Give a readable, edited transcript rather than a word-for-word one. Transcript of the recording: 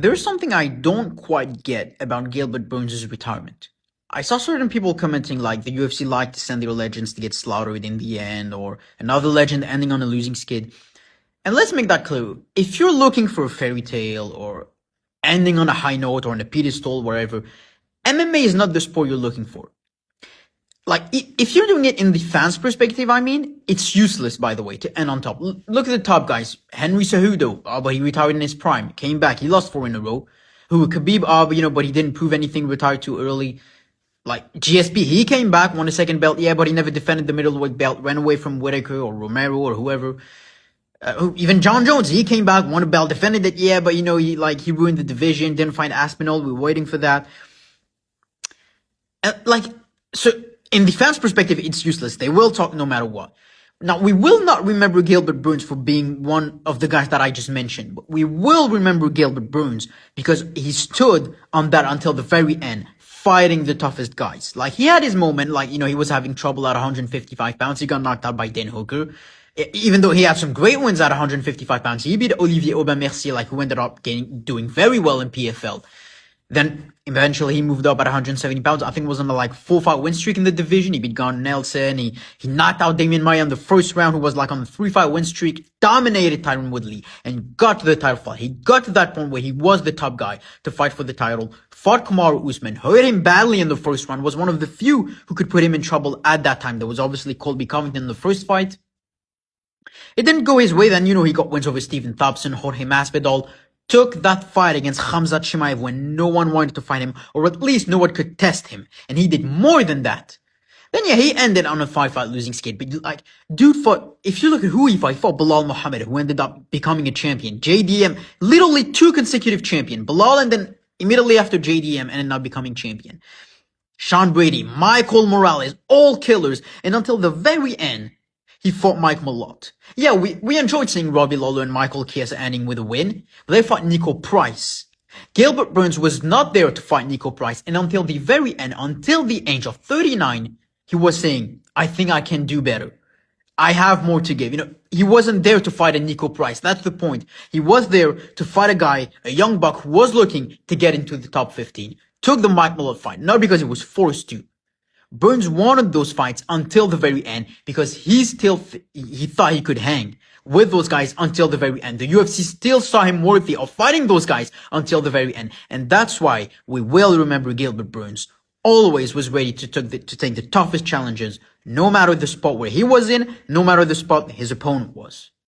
There's something I don't quite get about Gilbert Burns' retirement. I saw certain people commenting like the UFC like to send their legends to get slaughtered in the end, or another legend ending on a losing skid. And let's make that clear. If you're looking for a fairy tale or ending on a high note or on a pedestal, wherever, MMA is not the sport you're looking for. Like, if you're doing it in the fans' perspective, I mean, it's useless, by the way, to end on top. Look at the top guys. Henry Cejudo, but he retired in his prime. Came back. He lost 4 in a row. Who, Khabib, but he didn't prove anything, retired too early. Like, GSP, he came back, won a second belt, yeah, but he never defended the middleweight belt, ran away from Whitaker or Romero or whoever. Even John Jones, he came back, won a belt, defended it, yeah, but he ruined the division, didn't find Aspinall, we were waiting for that. So, in the fans' perspective, it's useless. They will talk no matter what. Now, we will not remember Gilbert Burns for being one of the guys that I just mentioned, but we will remember Gilbert Burns because he stood on that until the very end, fighting the toughest guys. Like, he had his moment, he was having trouble at 155 pounds. He got knocked out by Dan Hooker. Even though he had some great wins at 155 pounds, he beat Olivier Aubin-Mercier, who ended up doing very well in PFL. Then eventually he moved up at 170 pounds. I think it was on a 4-fight win streak in the division. He beat Garner Nelson. He knocked out Damian Maia in the first round, who was on the 3-fight win streak, dominated Tyron Woodley and got to the title fight. He got to that point where he was the top guy to fight for the title. Fought Kamaru Usman, hurt him badly in the first round, was one of the few who could put him in trouble at that time. There was obviously Colby Covington in the first fight. It didn't go his way. Then, he got wins over Stephen Thompson, Jorge Masvidal. Took that fight against Khamzat Chimaev when no one wanted to fight him, or at least no one could test him. And he did more than that. Then he ended on a 5-fight losing skid. But dude fought, if you look at who he fought Belal Muhammad, who ended up becoming a champion. JDM, literally 2 consecutive champion. Belal, and then immediately after JDM ended up becoming champion. Sean Brady, Michael Morales, all killers. And until the very end, he fought Mike Malott. Yeah, we enjoyed seeing Robbie Lawler and Michael Chiesa ending with a win, but they fought Nico Price. Gilbert Burns was not there to fight Nico Price, and until the very end, until the age of 39, he was saying, I think I can do better. I have more to give. He wasn't there to fight a Nico Price. That's the point. He was there to fight a guy, a young buck who was looking to get into the top 15. Took the Mike Malott fight, not because he was forced to. Burns wanted those fights until the very end because he thought he could hang with those guys until the very end. The UFC still saw him worthy of fighting those guys until the very end. And that's why we will remember Gilbert Burns always was ready to take the toughest challenges, no matter the spot where he was in, no matter the spot his opponent was.